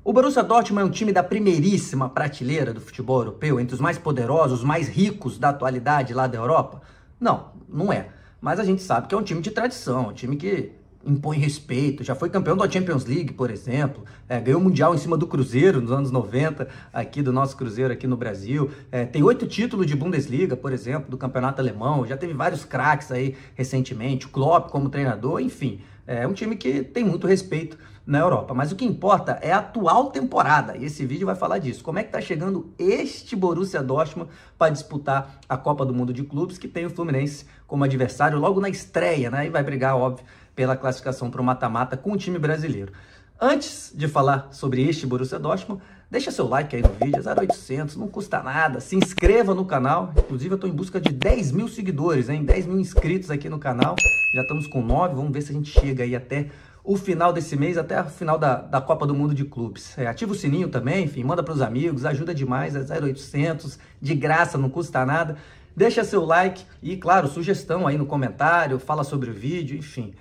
O Borussia Dortmund é um time da primeiríssima prateleira do futebol europeu, entre os mais poderosos, os mais ricos da atualidade lá da Europa? Não, não é. Mas a gente sabe que é um time de tradição, um time que impõe respeito, já foi campeão da Champions League, por exemplo, ganhou o Mundial em cima do Cruzeiro nos anos 90, aqui do nosso Cruzeiro aqui no Brasil, tem 8 títulos de Bundesliga, por exemplo, do campeonato alemão, já teve vários craques aí recentemente, o Klopp como treinador, enfim, é um time que tem muito respeito na Europa, mas o que importa é a atual temporada, e esse vídeo vai falar disso, como é que tá chegando este Borussia Dortmund para disputar a Copa do Mundo de Clubes, que tem o Fluminense como adversário logo na estreia, né, e vai brigar, óbvio, pela classificação para o mata-mata com o time brasileiro. Antes de falar sobre este Borussia Dortmund, deixa seu like aí no vídeo, 0800, não custa nada, se inscreva no canal, inclusive eu estou em busca de 10 mil seguidores, hein? 10 mil inscritos aqui no canal, já estamos com 9, vamos ver se a gente chega aí até o final desse mês, até o final da Copa do Mundo de Clubes. Ativa o sininho também, enfim, manda para os amigos, ajuda demais, é 0800, de graça, não custa nada. Deixa seu like e, claro, sugestão aí no comentário, fala sobre o vídeo, enfim.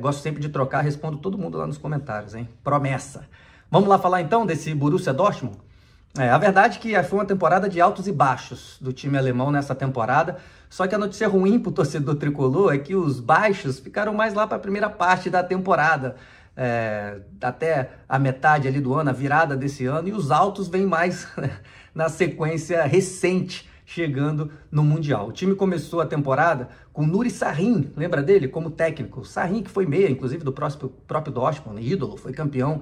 Gosto sempre de trocar, respondo todo mundo lá nos comentários, hein? Promessa. Vamos lá falar então desse Borussia Dortmund? A verdade é que foi uma temporada de altos e baixos do time alemão nessa temporada, só que a notícia ruim para o torcedor tricolor é que os baixos ficaram mais lá para a primeira parte da temporada, até a metade ali do ano, a virada desse ano, e os altos vêm mais na sequência recente, chegando no Mundial. O time começou a temporada com Nuri Sahin, lembra dele? Como técnico. Sahin que foi meia, inclusive, do próprio Dortmund, ídolo, foi campeão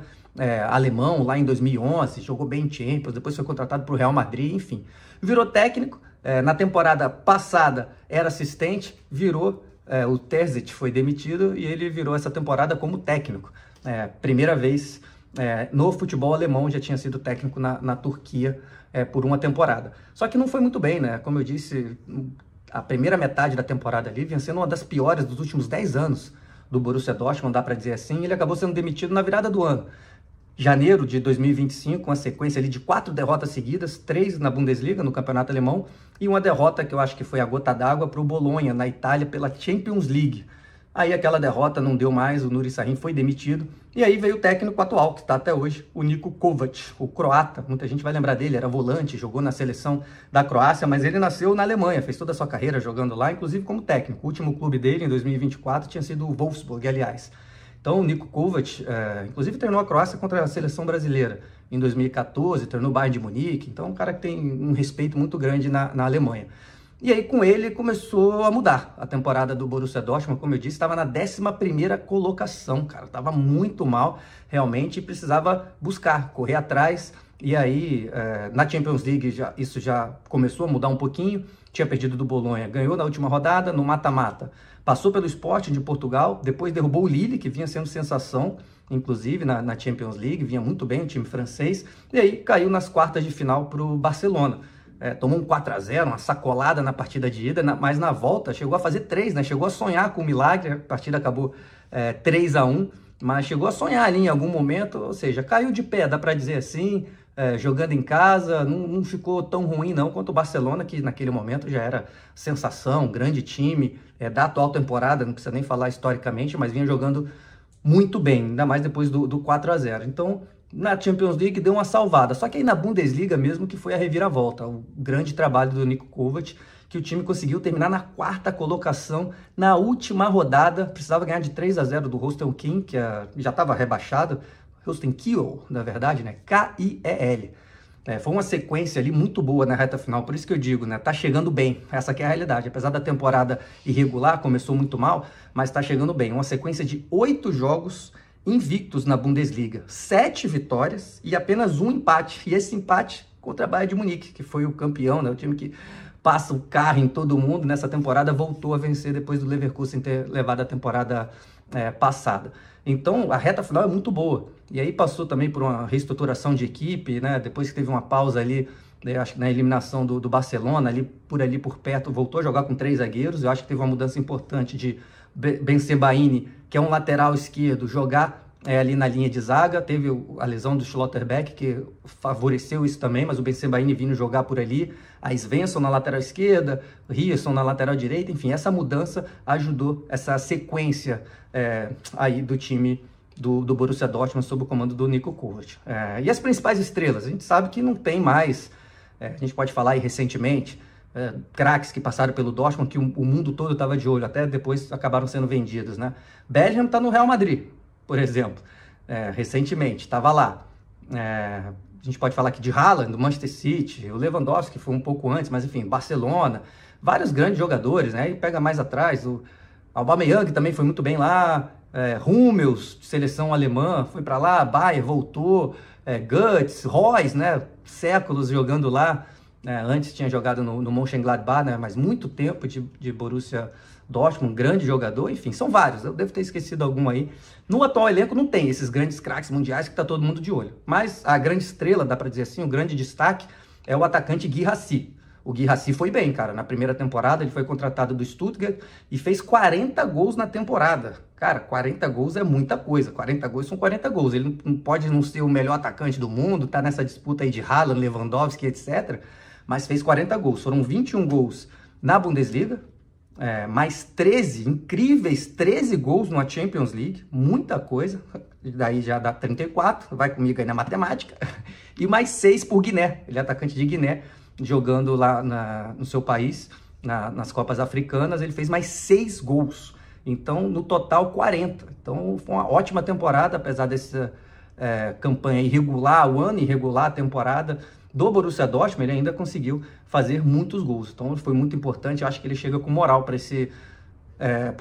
alemão lá em 2011, jogou bem em Champions, depois foi contratado para o Real Madrid, enfim. Virou técnico, na temporada passada era assistente, virou, o Terzic foi demitido e ele virou essa temporada como técnico. Primeira vez no futebol alemão, já tinha sido técnico na Turquia por uma temporada. Só que não foi muito bem, né? Como eu disse, a primeira metade da temporada ali vinha sendo uma das piores dos últimos 10 anos do Borussia Dortmund, dá para dizer assim, ele acabou sendo demitido na virada do ano. Janeiro de 2025, uma sequência ali de 4 derrotas seguidas, 3 na Bundesliga, no campeonato alemão, e uma derrota que eu acho que foi a gota d'água para o Bolonha, na Itália, pela Champions League. Aí aquela derrota não deu mais, o Nuri Sahin foi demitido, e aí veio o técnico atual, que está até hoje, o Niko Kovac, o croata. Muita gente vai lembrar dele, era volante, jogou na seleção da Croácia, mas ele nasceu na Alemanha, fez toda a sua carreira jogando lá, inclusive como técnico. O último clube dele, em 2024, tinha sido o Wolfsburg, aliás. Então o Niko Kovac, inclusive treinou a Croácia contra a seleção brasileira em 2014, treinou o Bayern de Munique, então é um cara que tem um respeito muito grande na Alemanha. E aí, com ele, começou a mudar a temporada do Borussia Dortmund. Como eu disse, estava na 11ª colocação, cara. Estava muito mal, realmente, e precisava buscar, correr atrás. E aí, na Champions League, isso já começou a mudar um pouquinho. Tinha perdido do Bolonha, ganhou na última rodada, no mata-mata. Passou pelo Sporting de Portugal, depois derrubou o Lille, que vinha sendo sensação, inclusive, na Champions League. Vinha muito bem o time francês. E aí, caiu nas quartas de final para o Barcelona. Tomou um 4-0, uma sacolada na partida de ida, mas na volta chegou a fazer 3, né? Chegou a sonhar com o milagre, a partida acabou 3-1, mas chegou a sonhar ali em algum momento, ou seja, caiu de pé, dá para dizer assim, jogando em casa, não ficou tão ruim não quanto o Barcelona, que naquele momento já era sensação, grande time, da atual temporada, não precisa nem falar historicamente, mas vinha jogando muito bem, ainda mais depois do 4-0. Então, na Champions League deu uma salvada, só que aí na Bundesliga mesmo que foi a reviravolta, o grande trabalho do Niko Kovac, que o time conseguiu terminar na 4ª colocação na última rodada, precisava ganhar de 3-0 do Holstein Kiel, que já estava rebaixado, Holstein Kiel, na verdade, né, K-I-E-L. Foi uma sequência ali muito boa na reta final, por isso que eu digo, né, tá chegando bem, essa aqui é a realidade, apesar da temporada irregular, começou muito mal, mas tá chegando bem, uma sequência de 8 jogos invictos na Bundesliga, 7 vitórias e apenas um empate, e esse empate contra a Bayern de Munique, que foi o campeão, né, o time que passa o carro em todo mundo, nessa temporada voltou a vencer depois do Leverkusen ter levado a temporada passada. Então a reta final é muito boa, e aí passou também por uma reestruturação de equipe, né, depois que teve uma pausa ali, acho que na eliminação do Barcelona, ali por perto, voltou a jogar com 3 zagueiros, eu acho que teve uma mudança importante de Bensebaini, que é um lateral esquerdo, jogar ali na linha de zaga. Teve a lesão do Schlotterbeck, que favoreceu isso também, mas o Bensebaini vindo jogar por ali, a Svensson na lateral esquerda, Ryerson na lateral direita, enfim, essa mudança ajudou essa sequência aí do time do Borussia Dortmund sob o comando do Nico Kovac. E as principais estrelas? A gente sabe que não tem mais, a gente pode falar aí recentemente, craques que passaram pelo Dortmund, que o mundo todo estava de olho, até depois acabaram sendo vendidos, né? Bellingham está no Real Madrid, por exemplo, recentemente, estava lá. A gente pode falar aqui de Haaland, do Manchester City, o Lewandowski, que foi um pouco antes, mas enfim, Barcelona, vários grandes jogadores, né? E pega mais atrás, o Aubameyang também foi muito bem lá, Hummels, seleção alemã, foi para lá, Bayer voltou, Götze, Reus, né? Séculos jogando lá, antes tinha jogado no Mönchengladbach, né? Mas muito tempo de Borussia Dortmund, grande jogador, enfim, são vários, eu devo ter esquecido algum aí. No atual elenco não tem esses grandes craques mundiais que está todo mundo de olho, mas a grande estrela, dá para dizer assim, o grande destaque é o atacante Guirassy. O Guirassy foi bem, cara, na primeira temporada ele foi contratado do Stuttgart e fez 40 gols na temporada. Cara, 40 gols é muita coisa, 40 gols são 40 gols, ele não pode não ser o melhor atacante do mundo, tá nessa disputa aí de Haaland, Lewandowski, etc., mas fez 40 gols, foram 21 gols na Bundesliga, mais 13, incríveis 13 gols na Champions League, muita coisa, daí já dá 34, vai comigo aí na matemática, e mais 6 por Guiné, ele é atacante de Guiné, jogando lá no seu país, nas Copas Africanas, ele fez mais 6 gols, então no total 40, então foi uma ótima temporada, apesar dessa campanha irregular, o ano irregular, a temporada do Borussia Dortmund, ele ainda conseguiu fazer muitos gols, então foi muito importante, eu acho que ele chega com moral para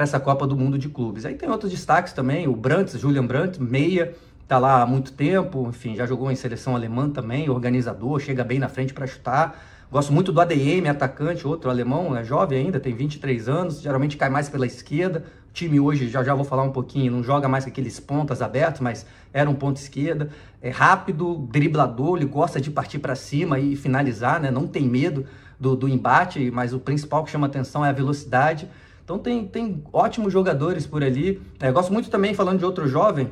essa Copa do Mundo de Clubes. Aí tem outros destaques também, o Brandt, Julian Brandt, meia, tá lá há muito tempo, enfim, já jogou em seleção alemã também, organizador, chega bem na frente para chutar. Gosto muito do ADM, atacante, outro alemão, jovem ainda, tem 23 anos, geralmente cai mais pela esquerda. O time hoje, já vou falar um pouquinho, não joga mais com aqueles pontas abertos, mas era um ponto esquerda. É rápido, driblador, ele gosta de partir para cima e finalizar, né? Não tem medo do embate, mas o principal que chama atenção é a velocidade. Então tem ótimos jogadores por ali. Gosto muito também, falando de outro jovem,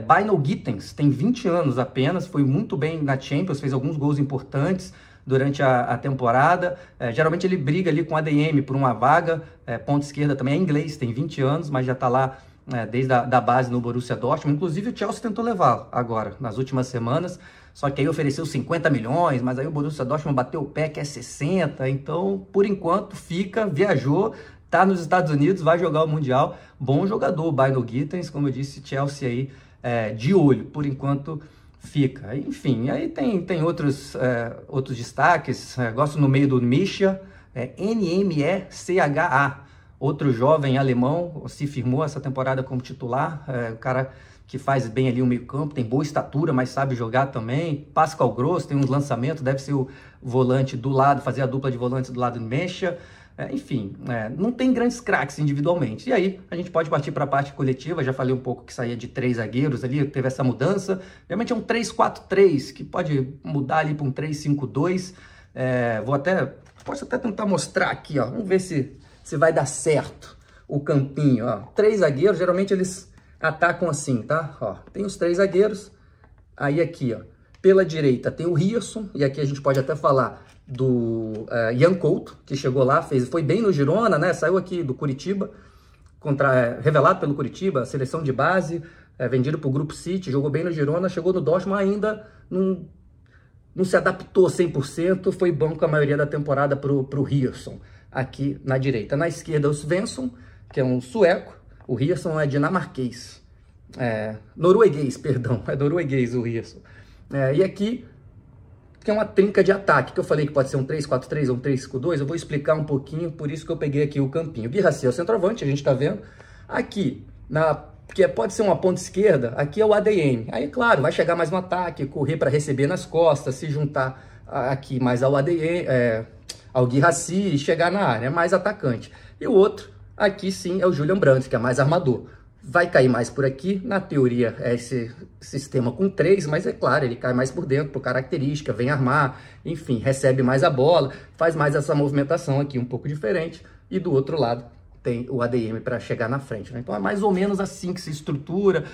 Bino Gittens, tem 20 anos apenas, foi muito bem na Champions, fez alguns gols importantes durante a temporada. Geralmente ele briga ali com a ADM por uma vaga, ponta esquerda também, é inglês, tem 20 anos, mas já está lá desde a base no Borussia Dortmund. Inclusive o Chelsea tentou levá-lo agora, nas últimas semanas, só que aí ofereceu 50 milhões, mas aí o Borussia Dortmund bateu o pé que é 60, então por enquanto fica, viajou, tá nos Estados Unidos, vai jogar o Mundial. Bom jogador, o Bino Gittens, como eu disse, Chelsea aí de olho, por enquanto fica. Enfim, aí tem outros destaques, gosto no meio do Mischa, Nmecha, outro jovem alemão, se firmou essa temporada como titular, um cara que faz bem ali o meio campo, tem boa estatura, mas sabe jogar também. Pascal Gross tem uns lançamentos, deve ser o volante do lado, fazer a dupla de volantes do lado do Mischa. Enfim, não tem grandes craques individualmente. E aí, a gente pode partir para a parte coletiva. Já falei um pouco que saía de 3 zagueiros ali, teve essa mudança. Realmente é um 3-4-3, que pode mudar ali para um 3-5-2. Posso até tentar mostrar aqui, ó. Vamos ver se vai dar certo o campinho, ó. 3 zagueiros, geralmente eles atacam assim, tá? Ó, tem os 3 zagueiros. Aí aqui, ó, pela direita tem o Ryerson, e aqui a gente pode até falar do Jan Couto, que chegou lá, foi bem no Girona, né? Saiu aqui do Curitiba, revelado pelo Curitiba, seleção de base, vendido para o Grupo City, jogou bem no Girona, chegou no Dortmund, ainda não se adaptou 100%, foi banco a maioria da temporada para o Ryerson, aqui na direita. Na esquerda, o Svensson, que é um sueco, o Ryerson é dinamarquês, norueguês, perdão, é norueguês o Ryerson. E aqui, que é uma trinca de ataque, que eu falei que pode ser um 3-4-3 ou um 3-5-2, eu vou explicar um pouquinho, por isso que eu peguei aqui o campinho. Guirassy é o centroavante, a gente tá vendo. Aqui, que pode ser uma ponta esquerda, aqui é o ADM. Aí, claro, vai chegar mais no ataque, correr para receber nas costas, se juntar aqui mais ao ADM, ao Guirassy e chegar na área, é mais atacante. E o outro, aqui sim, é o Julian Brandt, que é mais armador. Vai cair mais por aqui, na teoria é esse sistema com 3, mas é claro, ele cai mais por dentro, por característica, vem armar, enfim, recebe mais a bola, faz mais essa movimentação aqui um pouco diferente, e do outro lado tem o ADM para chegar na frente, né? Então é mais ou menos assim que se estrutura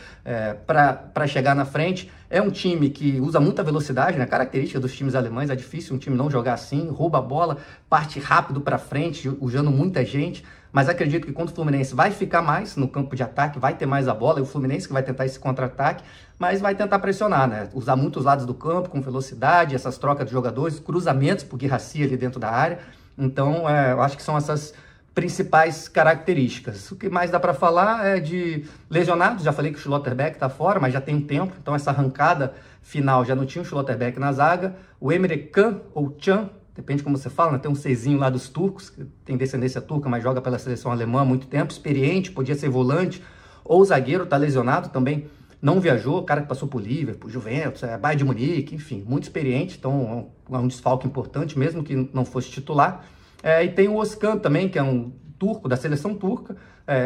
para chegar na frente. É um time que usa muita velocidade, né? Característica dos times alemães, é difícil um time não jogar assim, rouba a bola, parte rápido para frente, usando muita gente. mas acredito que quando o Fluminense vai ficar mais no campo de ataque, vai ter mais a bola, e o Fluminense que vai tentar esse contra-ataque, mas vai tentar pressionar, né? Usar muitos lados do campo, com velocidade, essas trocas de jogadores, cruzamentos pro Guirassy ali dentro da área. Então, eu acho que são essas principais características. O que mais dá para falar é de lesionados. Já falei que o Schlotterbeck está fora, mas já tem um tempo, então essa arrancada final já não tinha o Schlotterbeck na zaga. O Emre Can, ou Can, depende como você fala, né? Tem um Czinho lá dos turcos, que tem descendência turca, mas joga pela seleção alemã há muito tempo, experiente, podia ser volante, ou zagueiro, tá lesionado também, não viajou, cara que passou por Liverpool, Juventus, Bayern de Munique, enfim, muito experiente, então é um desfalque importante, mesmo que não fosse titular. E tem o Özcan também, que é um turco, da seleção turca,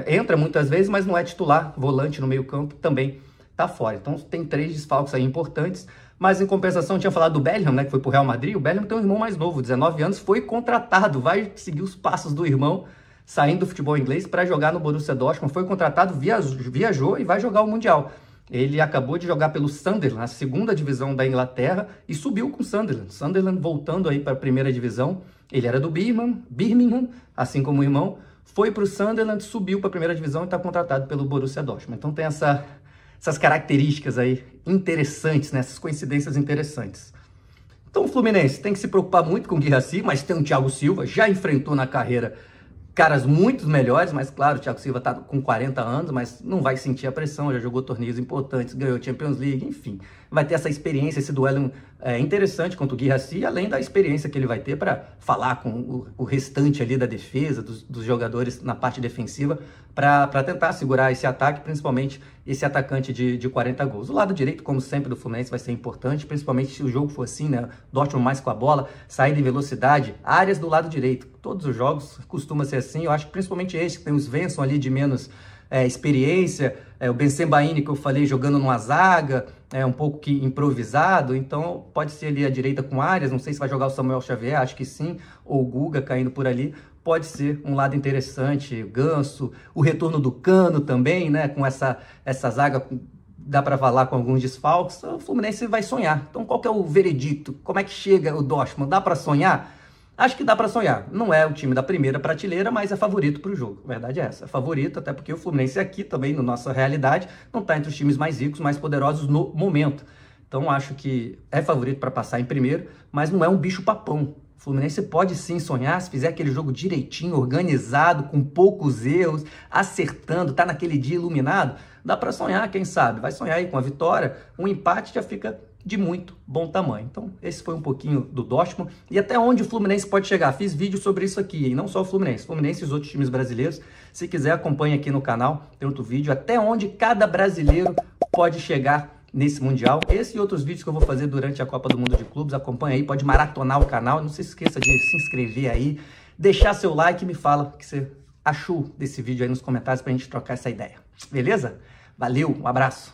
entra muitas vezes, mas não é titular, volante no meio campo, também tá fora. Então tem 3 desfalques aí importantes, mas em compensação, tinha falado do Bellingham, né, que foi pro Real Madrid. O Bellingham tem um irmão mais novo, 19 anos, foi contratado, vai seguir os passos do irmão, saindo do futebol inglês para jogar no Borussia Dortmund, foi contratado, viajou e vai jogar o Mundial. Ele acabou de jogar pelo Sunderland, a 2ª divisão da Inglaterra, e subiu com o Sunderland. Sunderland voltando aí para a 1ª divisão. Ele era do Birmingham, assim como o irmão, foi para o Sunderland, subiu para a 1ª divisão e está contratado pelo Borussia Dortmund. Então tem essas características aí interessantes, né? Essas coincidências interessantes. Então o Fluminense tem que se preocupar muito com o Guirassy, mas tem o Thiago Silva, já enfrentou na carreira caras muito melhores, mas claro, o Thiago Silva está com 40 anos, mas não vai sentir a pressão, já jogou torneios importantes, ganhou Champions League, enfim. Vai ter essa experiência, esse duelo interessante contra o Guirassy, além da experiência que ele vai ter para falar com o restante ali da defesa, dos jogadores na parte defensiva, para tentar segurar esse ataque, principalmente esse atacante de 40 gols. O lado direito, como sempre, do Fluminense vai ser importante, principalmente se o jogo for assim, né? Dortmund mais com a bola, saída e velocidade, áreas do lado direito. Todos os jogos costuma ser assim, eu acho que principalmente esse, que tem os Svensson ali de menos experiência, o Bensebaini que eu falei jogando numa zaga, um pouco que improvisado, então pode ser ali a direita com áreas, não sei se vai jogar o Samuel Xavier, acho que sim, ou o Guga caindo por ali, pode ser um lado interessante, Ganso, o retorno do Cano também, né, com essa zaga, dá para falar com alguns desfalques, o Fluminense vai sonhar. Então qual que é o veredicto? Como é que chega o Dortmund? Dá para sonhar? Acho que dá para sonhar. Não é o time da primeira prateleira, mas é favorito para o jogo. A verdade é essa. É favorito, até porque o Fluminense aqui também, na nossa realidade, não está entre os times mais ricos, mais poderosos no momento. Então acho que é favorito para passar em primeiro, mas não é um bicho papão. O Fluminense pode sim sonhar, se fizer aquele jogo direitinho, organizado, com poucos erros, acertando, tá naquele dia iluminado, dá para sonhar, quem sabe? Vai sonhar aí com a vitória, um empate já fica de muito bom tamanho. Então, esse foi um pouquinho do Dortmund e até onde o Fluminense pode chegar. Fiz vídeo sobre isso aqui, e não só o Fluminense e os outros times brasileiros. Se quiser, acompanhe aqui no canal, tem outro vídeo, até onde cada brasileiro pode chegar nesse Mundial. Esse e outros vídeos que eu vou fazer durante a Copa do Mundo de Clubes, acompanha aí, pode maratonar o canal. Não se esqueça de se inscrever aí, deixar seu like e me fala o que você achou desse vídeo aí nos comentários pra gente trocar essa ideia. Beleza? Valeu, um abraço!